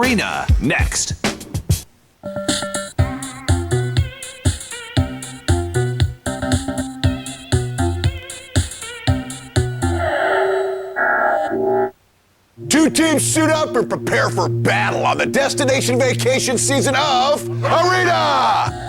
Arena, next. Two teams suit up and prepare for battle on the destination vacation season of Arena!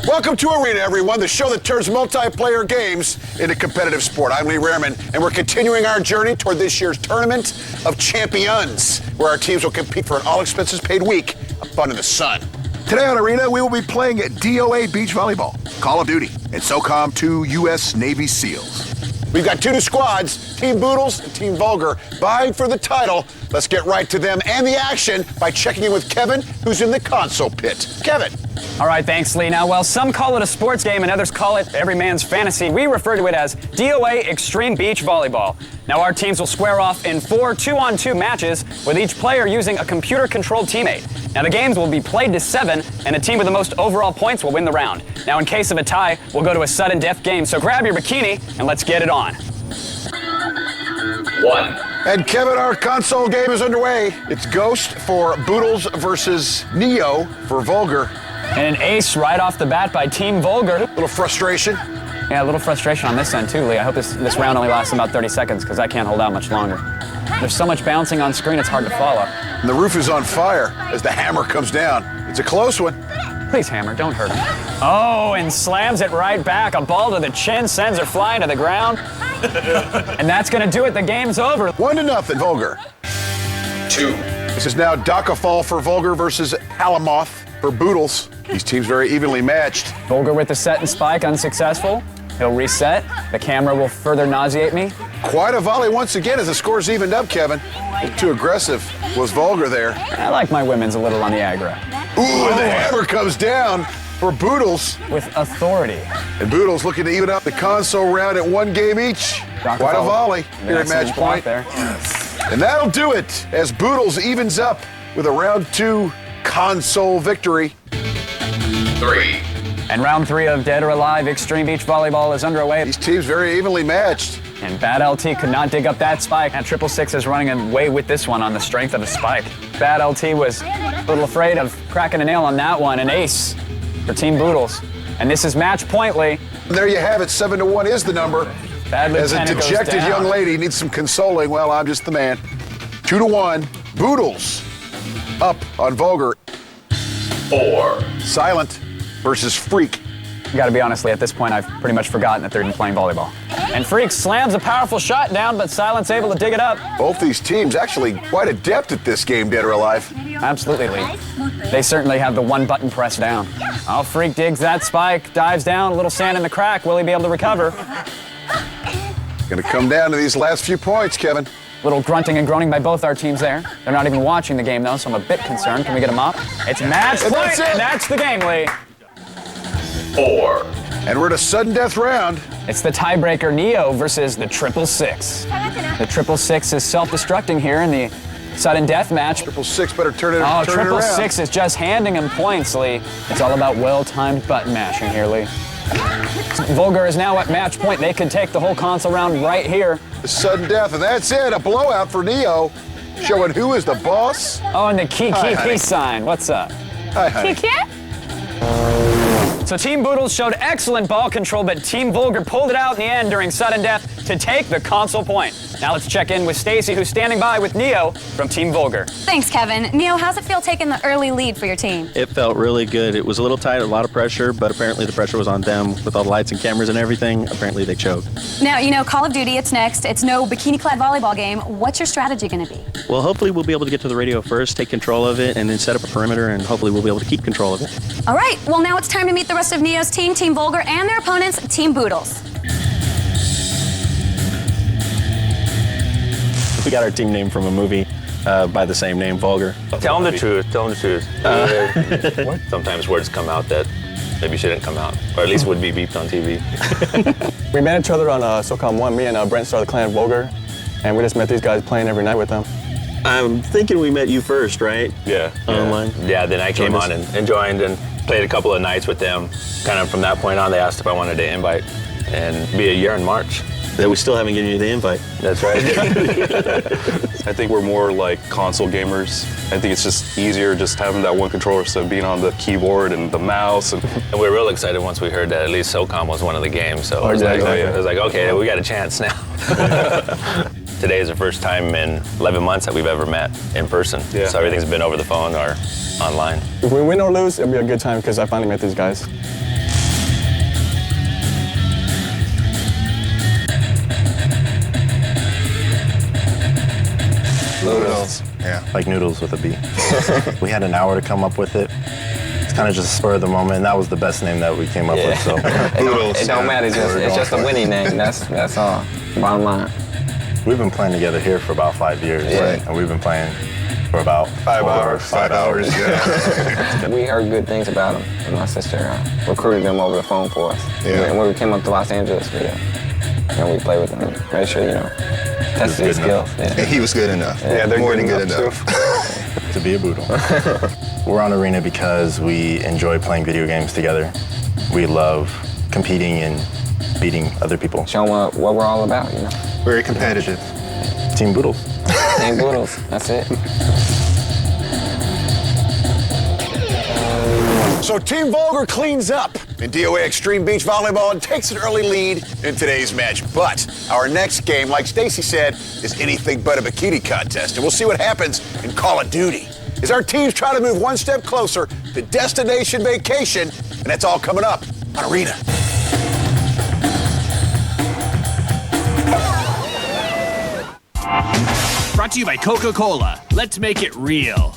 Welcome to Arena, everyone, the show that turns multiplayer games into competitive sport. I'm Lee Reherman, and we're continuing our journey toward this year's Tournament of Champions, where our teams will compete for an all-expenses-paid week of fun in the sun. Today on Arena, we will be playing at DOA Beach Volleyball, Call of Duty, and SOCOM 2 U.S. Navy SEALs. We've got two new squads, Team Boodles and Team Vulgar, vying for the title. Let's get right to them and the action by checking in with Kevin, who's in the console pit. Kevin. All right, thanks, Lee. Now, while some call it a sports game and others call it every man's fantasy, we refer to it as DOA Xtreme Beach Volleyball. Now, our teams will square off in 4 2-on-2 matches, with each player using a computer-controlled teammate. Now, the games will be played to 7, and a team with the most overall points will win the round. Now, in case of a tie, we'll go to a sudden death game, so grab your bikini and let's get it on. 1. And Kevin, our console game is underway. It's Ghost for Boodles versus Neo for Vulgar. And an ace right off the bat by Team Vulgar. A little frustration. Yeah, a little frustration on this end too, Lee. I hope this round only lasts about 30 seconds because I can't hold out much longer. There's so much bouncing on screen, it's hard to follow. And the roof is on fire as the hammer comes down. It's a close one. Please, hammer, don't hurt him. Oh, and slams it right back. A ball to the chin sends her flying to the ground. And that's going to do it. The game's over. 1-0, Vulgar. 2. This is now Dakafall for Vulgar versus Halamoth for Boodles. These teams very evenly matched. Vulgar with the set and spike, unsuccessful. He'll reset. The camera will further nauseate me. Quite a volley once again as the score's evened up, Kevin. Too aggressive was Vulgar there. I like my women's a little on the aggro. Ooh, and the hammer comes down for Boodles. With authority. And Boodles looking to even up the console round at 1 game each. Quite a volley here at match point. There. And that'll do it as Boodles evens up with a round 2 console victory. 3. And round 3 of Dead or Alive Xtreme Beach Volleyball is underway. These teams very evenly matched. And Bad LT could not dig up that spike. And 666 is running away with this one on the strength of a spike. Bad LT was a little afraid of cracking a nail on that one. An ace for Team Boodles. And this is match point, Lee. And there you have it. 7-1 is the number. Bad As a dejected young lady needs some consoling. Well, I'm just the man. 2-1. Boodles up on Vulgar. 4. Silent versus Freak. I gotta be honest, Lee, at this point, I've pretty much forgotten that they're even playing volleyball. And Freak slams a powerful shot down, but Silent's able to dig it up. Both these teams actually quite adept at this game, Dead or Alive. Absolutely, Lee. They certainly have the one button pressed down. Oh, Freak digs that spike, dives down, a little sand in the crack. Will he be able to recover? Gonna come down to these last few points, Kevin. Little grunting and groaning by both our teams there. They're not even watching the game, though, so I'm a bit concerned. Can we get them up? It's match point, and that's the game, Lee. 4. And we're at a sudden death round. It's the tiebreaker Neo versus the 666. The 666 is self-destructing here in the sudden death match. 666 better turn it around. 666 is just handing him points, Lee. It's all about well-timed button mashing here, Lee. Vulgar is now at match point. They could take the whole console round right here. The sudden death, and that's it. A blowout for Neo, showing who is the boss. Oh, and the key sign. What's up? Hi, honey. So Team Boodles showed excellent ball control, but Team Vulgar pulled it out in the end during sudden death to take the console point. Now let's check in with Stacee, who's standing by with Neo from Team Vulgar. Thanks, Kevin. Neo, how's it feel taking the early lead for your team? It felt really good. It was a little tight, a lot of pressure, but apparently the pressure was on them with all the lights and cameras and everything. Apparently they choked. Now, you know, Call of Duty, it's next. It's no bikini-clad volleyball game. What's your strategy going to be? Well, hopefully we'll be able to get to the radio first, take control of it, and then set up a perimeter, and hopefully we'll be able to keep control of it. All right. Well, now it's time to meet the rest of Neo's team, Team Vulgar, and their opponents, Team Boodles. We got our team name from a movie by the same name, Vulgar. Tell them the truth. Tell them the truth. Sometimes words come out that maybe shouldn't come out, or at least would be beeped on TV. We met each other on SOCOM 1. Me and Brent started the clan Vulgar, and we just met these guys playing every night with them. I'm thinking we met you first, right? Yeah. Online. Yeah, then I came on and joined and played a couple of nights with them. Kind of from that point on, they asked if I wanted to invite and be a year in March. That we still haven't given you the invite. That's right. I think we're more like console gamers. I think it's just easier just having that one controller instead of being on the keyboard and the mouse. And we were real excited once we heard that at least SOCOM was one of the games. So it was like, okay, we got a chance now. Today is the first time in 11 months that we've ever met in person. Yeah. So everything's been over the phone or online. If we win or lose, it'll be a good time because I finally met these guys. Noodles. Yeah. Like noodles with a B. We had an hour to come up with it. It's kind of just a spur of the moment, and that was the best name that we came up with. So, It don't matter. It's just a winning name. That's all. Bottom line. we've been playing together here for about 5 years, and we've been playing for about 5 hours. 5 hours. Yeah. We heard good things about him, and my sister recruited them over the phone for us. Yeah. And when we came up to Los Angeles, we played with them. Made sure, tested his skills. Yeah. And he was good enough. Yeah, they're more good than good enough, enough. to be a Boodle. We're on Arena because we enjoy playing video games together. We love competing and beating other people. Show them what we're all about, Very competitive. Team Boodles. Team Boodles, that's it. So Team Vulgar cleans up in DOA Extreme Beach Volleyball and takes an early lead in today's match. But our next game, like Stacey said, is anything but a bikini contest. And we'll see what happens in Call of Duty as our teams try to move one step closer to destination vacation. And that's all coming up on Arena. Brought to you by Coca-Cola. Let's make it real.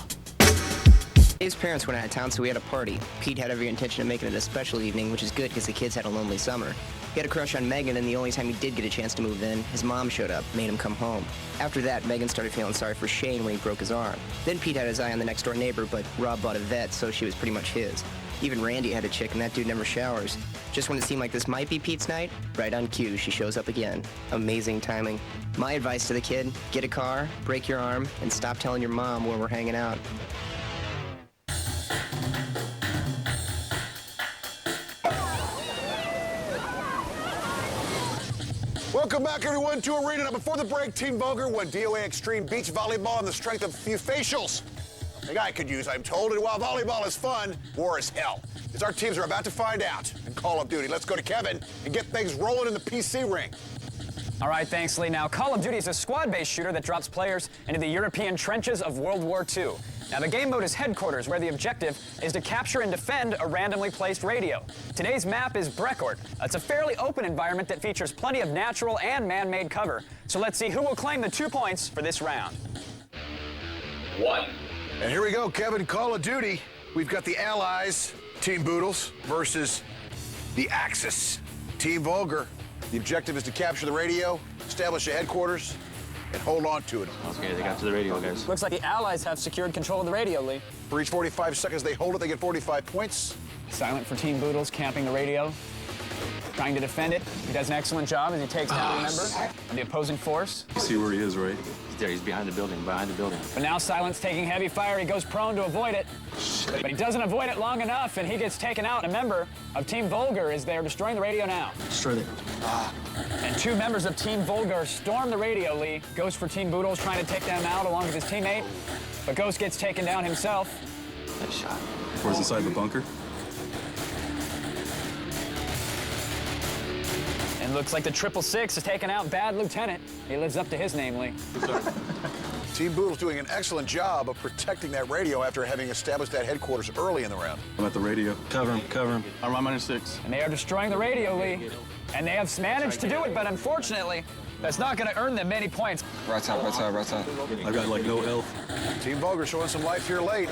His parents went out of town, so we had a party. Pete had every intention of making it a special evening, which is good because the kids had a lonely summer. He had a crush on Megan, and the only time he did get a chance to move in, his mom showed up, made him come home. After that, Megan started feeling sorry for Shane when he broke his arm. Then Pete had his eye on the next door neighbor, but Rob bought a vet, so she was pretty much his. Even Randy had a chick, and that dude never showers. Just when it seemed like this might be Pete's night, right on cue, she shows up again. Amazing timing. My advice to the kid, get a car, break your arm, and stop telling your mom where we're hanging out. Welcome back, everyone, to Arena. Now, before the break, Team Vulgar won DOA Extreme Beach Volleyball on the strength of a few facials. A guy could use, I'm told, and while volleyball is fun, war is hell. As our teams are about to find out in Call of Duty. Let's go to Kevin and get things rolling in the PC ring. All right, thanks, Lee. Now, Call of Duty is a squad-based shooter that drops players into the European trenches of World War II. Now, the game mode is Headquarters, where the objective is to capture and defend a randomly placed radio. Today's map is Brecourt. It's a fairly open environment that features plenty of natural and man-made cover. So let's see who will claim the 2 points for this round. 1. And here we go, Kevin. Call of Duty. We've got the Allies, Team Boodles, versus the Axis, Team Vulgar. The objective is to capture the radio, establish a headquarters, and hold on to it. Okay, they got to the radio, guys. Looks like the Allies have secured control of the radio, Lee. For each 45 seconds they hold it, they get 45 points. Silent for Team Boodles, camping the radio, trying to defend it. He does an excellent job as he takes down a member of the opposing force. You see where he is, right? He's there, he's behind the building, But now Silent's taking heavy fire. He goes prone to avoid it. But he doesn't avoid it long enough, and he gets taken out. A member of Team Vulgar is there destroying the radio now. Destroy it. And 2 members of Team Vulgar storm the radio, Lee. Ghost for Team Boodles trying to take them out along with his teammate. But Ghost gets taken down himself. Nice shot. Where's inside the bunker? And looks like the 666 has taken out Bad Lieutenant. He lives up to his name, Lee. Team Boodle's doing an excellent job of protecting that radio after having established that headquarters early in the round. I'm at the radio. Cover him. I'm on -6. And they are destroying the radio, Lee. And they have managed to do it, but unfortunately, that's not going to earn them many points. Right side. I got like no health. Team Vulgar showing some life here late.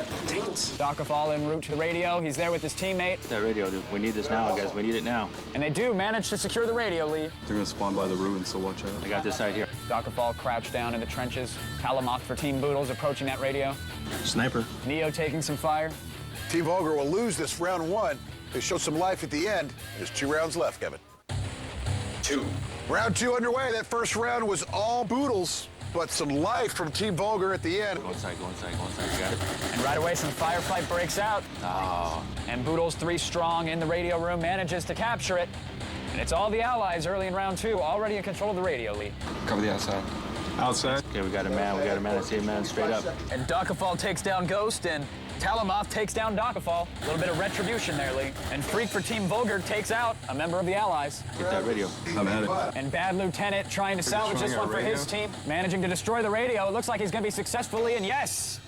Dockerfall en route to the radio. He's there with his teammate. That radio, dude. We need this now, guys. We need it now. And they do manage to secure the radio, Lee. They're gonna spawn by the ruins, so watch out. I got this side here. Dockerfall crouched down in the trenches. Kalamoth for Team Boodles approaching that radio. Sniper. Neo taking some fire. Team Vulgar will lose this round 1. to show some life at the end. There's 2 rounds left, Kevin. 2. Round 2 underway. That first round was all Boodles, but some life from Team Vulgar at the end. Go inside. You got it. And right away, some firefight breaks out. Oh. And Boodles, 3 strong in the radio room, manages to capture it. And it's all the allies early in round 2, already in control of the radio, Lee. Cover the outside. Outside. Okay, we got a man. I see a man straight up. And Dakafal takes down Ghost, and Talamoth takes down Dakafal. A little bit of retribution there, Lee. And Freak for Team Vulgar takes out a member of the allies. Get that radio. I'm at it. And Bad Lieutenant trying to salvage this one for his team, managing to destroy the radio. It looks like he's going to be successfully, and yes,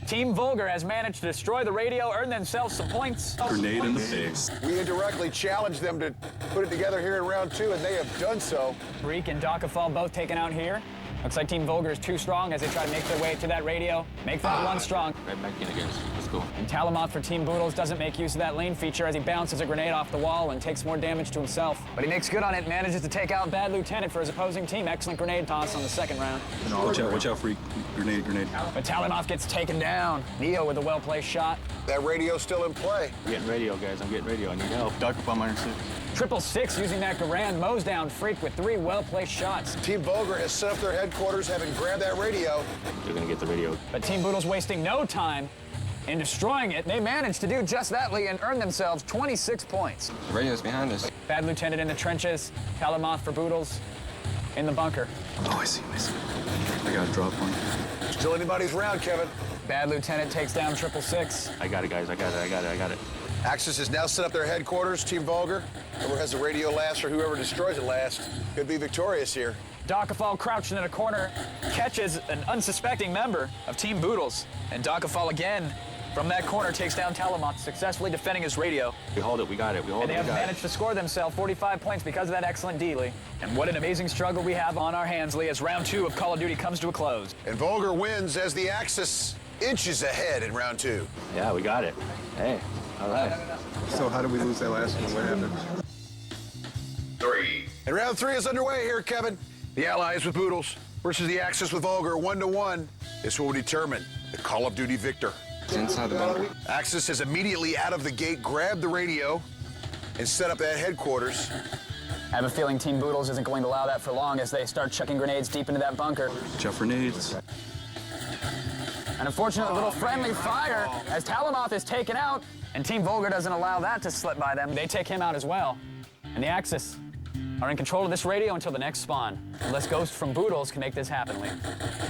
Team Vulgar has managed to destroy the radio, earn themselves some points. Grenade in the face. We indirectly challenged them to put it together here in round 2, and they have done so. Freak and Dakafal both taken out here. Looks like Team Vulgar is too strong as they try to make their way to that radio. Make that one strong. Right back in again. Let's go. And Talamoth for Team Boodles doesn't make use of that lane feature as he bounces a grenade off the wall and takes more damage to himself. But he makes good on it, manages to take out Bad Lieutenant for his opposing team. Excellent grenade toss on the second round. Watch out, Freak. Grenade. But Talamoth gets taken down. Neo with a well-placed shot. That radio's still in play. I'm getting radio, guys. I'm getting radio. I need help. Dakafal -6. 666 using that Garand mows down Freak with 3 well-placed shots. Team Vulgar has set up their headquarters, having grabbed that radio. They're gonna get the radio. But Team Boodles wasting no time in destroying it. They managed to do just that, Lee, and earn themselves 26 points. The radio's behind us. Bad Lieutenant in the trenches. Talamoth for Boodles in the bunker. Oh, I see. I got a drop one. Still anybody's round, Kevin. Bad Lieutenant takes down 666. I got it, guys. I got it. Axis has now set up their headquarters. Team Vulgar, whoever has the radio last or whoever destroys it last, could be victorious here. Dakafal crouching in a corner catches an unsuspecting member of Team Boodles. And Dakafal again from that corner takes down Talamoth, successfully defending his radio. We hold it. We got it. And they have managed to score themselves 45 points because of that excellent D, Lee. And what an amazing struggle we have on our hands, Lee, as round 2 of Call of Duty comes to a close. And Vulgar wins as the Axis inches ahead in round 2. Yeah, we got it. Hey, all right. So how did we lose that last one? What happened? 3. And round 3 is underway here, Kevin. The Allies with Boodles versus the Axis with Vulgar, 1-1. This will determine the Call of Duty victor. It's inside the bunker. Axis has immediately out of the gate grabbed the radio and set up that headquarters. I have a feeling Team Boodles isn't going to allow that for long as they start chucking grenades deep into that bunker. Watch out for grenades. An unfortunate little friendly fire as Talamoth is taken out, and Team Vulgar doesn't allow that to slip by them. They take him out as well. And the Axis are in control of this radio until the next spawn, unless Ghost from Boodles can make this happen, Lee.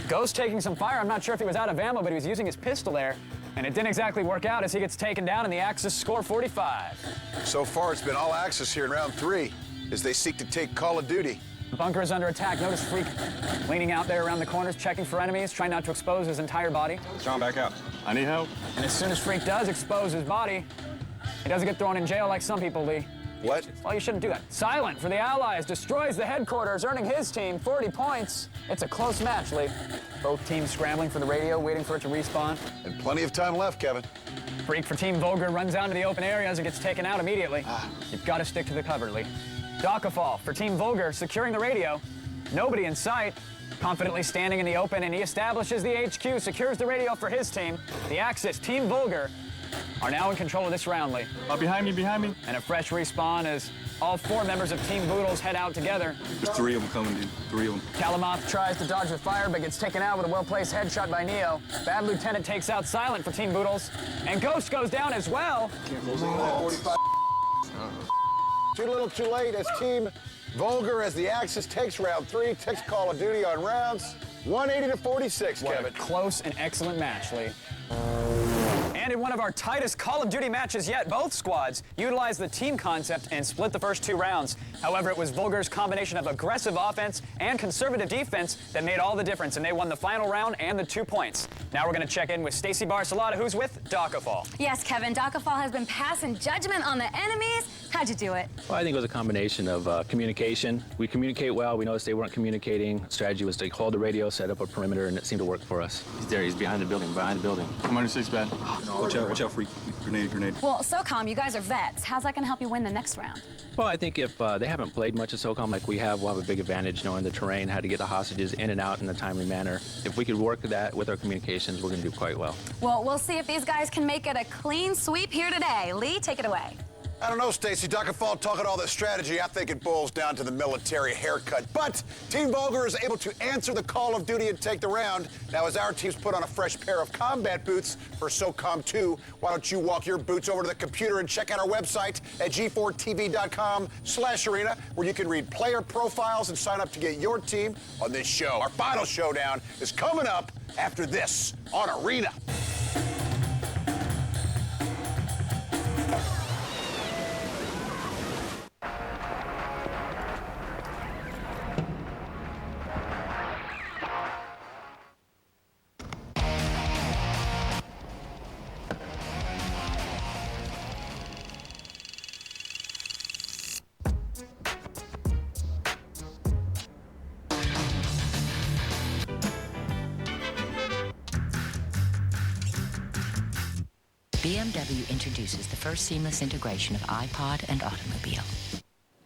Ghost taking some fire. I'm not sure if he was out of ammo, but he was using his pistol there, and it didn't exactly work out as he gets taken down, and the Axis score 45. So far, it's been all Axis here in round 3 as they seek to take Call of Duty. The bunker is under attack. Notice Freak leaning out there around the corners, checking for enemies, trying not to expose his entire body. John, back out. I need help. And as soon as Freak does expose his body, he doesn't get thrown in jail like some people, Lee. What? Well, you shouldn't do that. Silent for the Allies destroys the headquarters, earning his team 40 points. It's a close match, Lee. Both teams scrambling for the radio, waiting for it to respawn. And plenty of time left, Kevin. Freak for Team Vulgar runs out into the open areas and gets taken out immediately. You've got to stick to the cover, Lee. Dakafal for Team Vulgar securing the radio. Nobody in sight. Confidently standing in the open, and he establishes the HQ, secures the radio for his team. The Axis, Team Vulgar, are now in control of this round, Lee. Behind me. And a fresh respawn as all 4 members of Team Boodles head out together. There's 3 of them coming, dude. 3 of them. Talamoth tries to dodge the fire, but gets taken out with a well-placed headshot by Neo. Bad Lieutenant takes out Silent for Team Boodles. And Ghost goes down as well. 45. Too little too late as Team Vulgar, as the Axis takes round 3, takes Call of Duty on rounds 180 to 46, What Kevin. a close and excellent match, Lee. And in one of our tightest Call of Duty matches yet, both squads utilized the team concept and split the first 2 rounds. However, it was Vulgar's combination of aggressive offense and conservative defense that made all the difference, and they won the final round and the 2 points. Now we're going to check in with Stacee Barcelata, who's with Dakafal. Yes, Kevin, Dakafal has been passing judgment on the enemies. How'd you do it? Well, I think it was a combination of communication. We communicate well. We noticed they weren't communicating. Strategy was to hold the radio, set up a perimeter, and it seemed to work for us. He's there. He's behind the building. I'm under 6, bad. Watch out, Freak. Grenade. Well, SOCOM, you guys are vets. How's that going to help you win the next round? Well, I think if they haven't played much of SOCOM like we have, we'll have a big advantage knowing the terrain, how to get the hostages in and out in a timely manner. If we could work that with our communications, we're going to do quite well. Well, we'll see if these guys can make it a clean sweep here today. Lee, take it away. I don't know, Stacey. Dr. Fall talking all this strategy. I think it boils down to the military haircut. But Team Vulgar is able to answer the call of duty and take the round. Now, as our teams put on a fresh pair of combat boots for SOCOM 2, why don't you walk your boots over to the computer and check out our website at g4tv.com/arena, where you can read player profiles and sign up to get your team on this show. Our final showdown is coming up after this on Arena. BMW introduces the first seamless integration of iPod and automobile.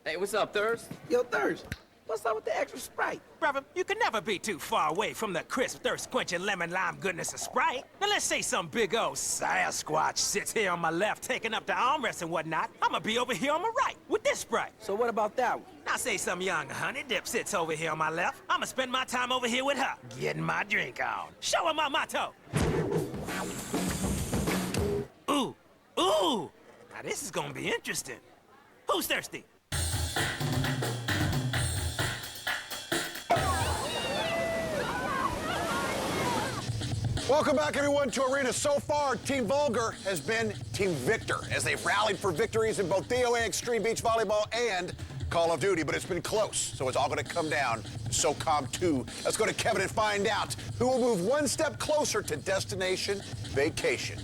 Hey, what's up, Thurs? Yo, Thurs, what's up with the extra Sprite? Brother, you can never be too far away from the crisp, thirst-quenching lemon lime goodness of Sprite. Now let's say some big old Sasquatch sits here on my left taking up the armrest and whatnot. I'ma be over here on my right with this Sprite. So what about that one? Now say some young honey dip sits over here on my left. I'ma spend my time over here with her, getting my drink on. Show her my motto. Ooh, ooh! Now this is gonna be interesting. Who's thirsty? Welcome back, everyone, to Arena. So far, Team Vulgar has been Team Victor as they've rallied for victories in both DOA Extreme Beach Volleyball and Call of Duty, but it's been close, so it's all going to come down to SOCOM 2. Let's go to Kevin and find out who will move one step closer to destination vacation.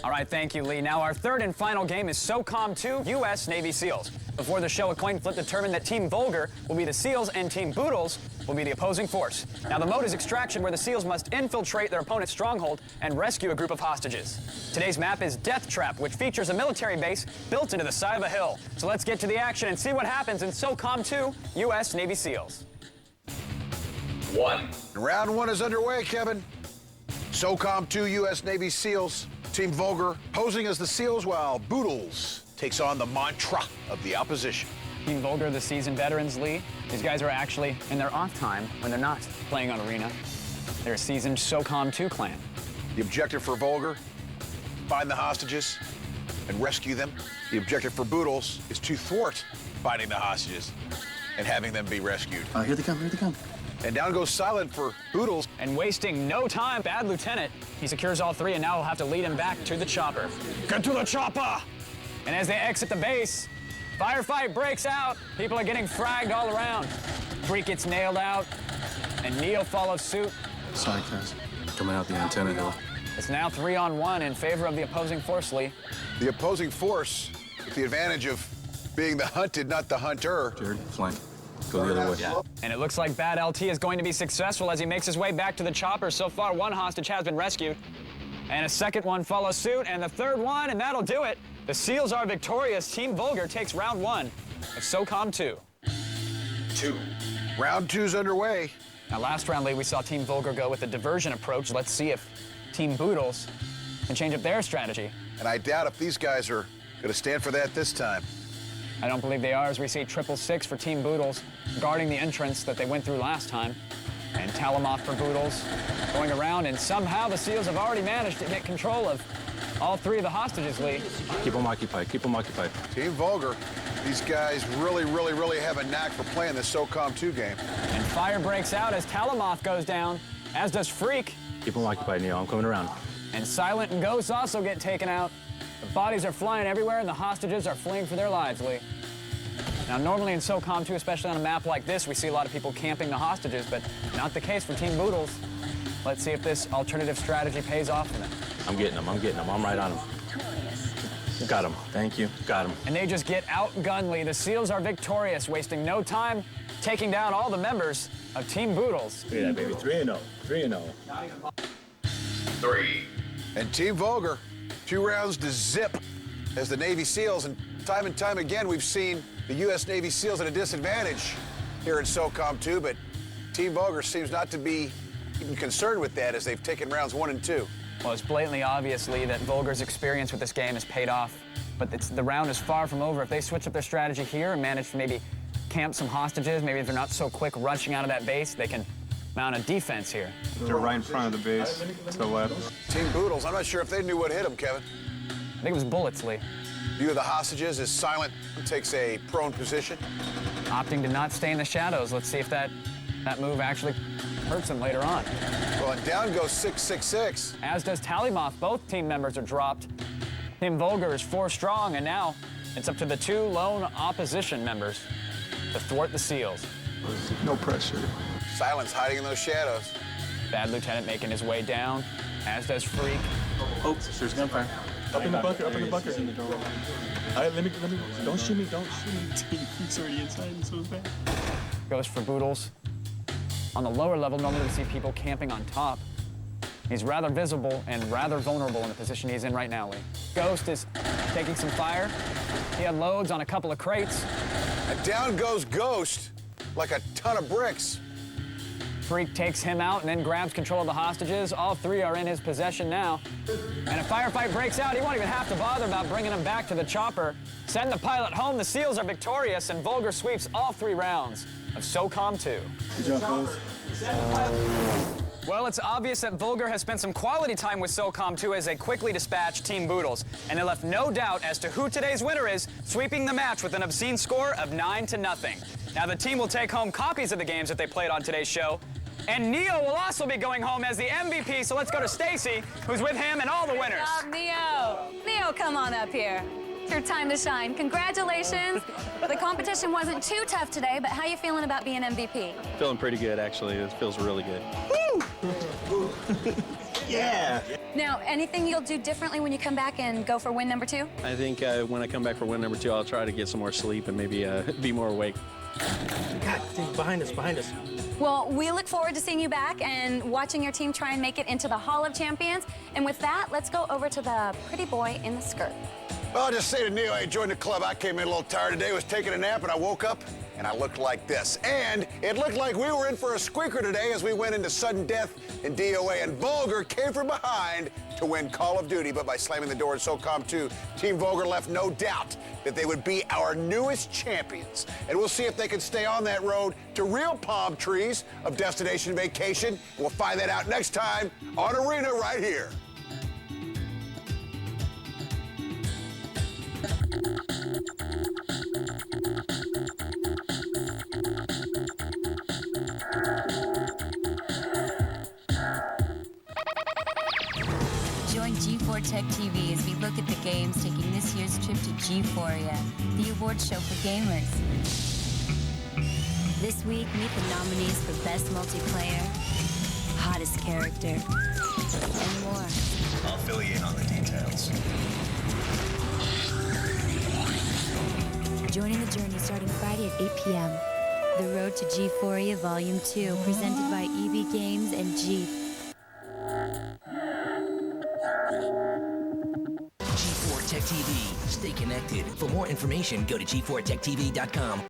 All right, thank you, Lee. Now, our third and final game is SOCOM 2, U.S. Navy SEALs. Before the show, a coin flip determined that Team Vulgar will be the SEALs and Team Boodles will be the opposing force. Now, the mode is extraction, where the SEALs must infiltrate their opponent's stronghold and rescue a group of hostages. Today's map is Death Trap, which features a military base built into the side of a hill. So let's get to the action and see what happens in SOCOM 2, U.S. Navy SEALs. Round one is underway, Kevin. SOCOM 2, U.S. Navy SEAls. Team Vulgar posing as the SEALs, while Boodles takes on the mantra of the opposition. Team Vulgar, the seasoned veterans, Lee. These guys are actually in their off time when they're not playing on Arena. They're a seasoned SOCOM 2 clan. The objective for Vulgar, find the hostages and rescue them. The objective for Boodles is to thwart finding the hostages and having them be rescued. Here they come, here they come. And down goes Silent for Boodles. And wasting no time, Bad Lieutenant. He secures all three, and now we'll have to lead him back to the chopper. Get to the chopper! And as they exit the base, firefight breaks out. People are getting fragged all around. Freak gets nailed out, and Neil follows suit. Sorry, guys. Coming out the antenna hill. It's now 3-on-1 in favor of the opposing force, Lee. The opposing force with the advantage of being the hunted, not the hunter. Jared, flank. Go the other way. Yeah. And it looks like Bad LT is going to be successful as he makes his way back to the chopper. So far, one hostage has been rescued. And a second one follows suit, and the third one, and that'll do it. The SEALs are victorious. Team Vulgar takes round one of SOCOM 2. Round two's underway. Now, last round, Lee, we saw Team Vulgar go with a diversion approach. Let's see if Team Boodles can change up their strategy. And I doubt if these guys are going to stand for that this time. I don't believe they are, as we see 666 for Team Boodles guarding the entrance that they went through last time. And Talamoff for Boodles going around, and somehow the SEALs have already managed to get control of all three of the hostages, Lee. Keep them occupied, keep them occupied. Team Vulgar, these guys really have a knack for playing the SOCOM 2 game. And fire breaks out as Talamoff goes down, as does Freak. Keep them occupied, Neil. I'm coming around. And Silent and Ghost also get taken out. The bodies are flying everywhere, and the hostages are fleeing for their lives, Lee. Now, normally in SOCOM 2, especially on a map like this, we see a lot of people camping the hostages, but not the case for Team Boodles. Let's see if this alternative strategy pays off for them. I'm getting them, I'm right on them. Got him, thank you, got him. And they just get outgunned, Lee. The SEALs are victorious, wasting no time, taking down all the members of Team Boodles. Look at that, baby, 3-0, 3-0. And Team Vulgar, 2 rounds to zip as the Navy SEALs, and time again we've seen the U.S. Navy SEALs at a disadvantage here in SOCOM 2, but Team Vulgar seems not to be even concerned with that as they've taken rounds 1 and 2. Well, it's blatantly obvious, Lee, that Vulgar's experience with this game has paid off. but the round is far from over. If they switch up their strategy here and manage to maybe camp some hostages, maybe if they're not so quick rushing out of that base, they can mount a defense here. They're right in front of the base to the left. Team Boodles, I'm not sure if they knew what hit them, Kevin. I think it was bullets, Lee. View of the hostages is silent, takes a prone position. Opting to not stay in the shadows. Let's see if that move actually hurts him later on. Well, and down goes 666. As does Tallymoth. Both team members are dropped. Team Vulgar is 4 strong, and now it's up to the 2 lone opposition members to thwart the Seals. No pressure. Silence hiding in those shadows. Bad Lieutenant making his way down, as does Freak. Oh, there's gunfire. Up in the bucket, up in the bucket. All right, let me, don't shoot me. Freak's already inside, and so is that. Goes for Boodles. On the lower level, normally we see people camping on top. He's rather visible and rather vulnerable in the position he's in right now, Lee. Ghost is taking some fire. He unloads on a couple of crates. And down goes Ghost like a ton of bricks. Freak takes him out and then grabs control of the hostages. All 3 are in his possession now. And a firefight breaks out. He won't even have to bother about bringing them back to the chopper. Send the pilot home. The Seals are victorious, and Vulgar sweeps all 3 rounds of SOCOM 2. Good job, fellas. Well, it's obvious that Vulgar has spent some quality time with SOCOM 2 as they quickly dispatched Team Boodles, and they left no doubt as to who today's winner is, sweeping the match with an obscene score of 9-0. Now, the team will take home copies of the games that they played on today's show, and Neo will also be going home as the MVP, so let's go to Stacee, who's with him and all the winners. Good job, Neo. Neo, come on up here. It's your time to shine. Congratulations. The competition wasn't too tough today, but how you feeling about being MVP? Feeling pretty good, actually. It feels really good. Woo! Yeah. Now, anything you'll do differently when you come back and go for win number 2? I think when I come back for win number 2, I'll try to get some more sleep and maybe be more awake. God, behind us. Well, we look forward to seeing you back and watching your team try and make it into the Hall of Champions. And with that, let's go over to the pretty boy in the skirt. Well, I'll just say to Neil, I joined the club. I came in a little tired today, was taking a nap, and I woke up, and I looked like this. And it looked like we were in for a squeaker today as we went into sudden death in DOA, and Vulgar came from behind to win Call of Duty, but by slamming the door in SOCOM 2, Team Vulgar left no doubt that they would be our newest champions. And we'll see if they can stay on that road to real palm trees of Destination Vacation. We'll find that out next time on Arena right here. Join G4 Tech TV as we look at the games taking this year's trip to G4ia, the award show for gamers. This week, meet the nominees for Best Multiplayer, Hottest Character, and more. I'll fill you in on the details. Joining the journey starting Friday at 8 p.m. The Road to G4ia Volume 2, presented by EB Games and Jeep. G4 Tech TV. Stay connected. For more information, go to g4techtv.com.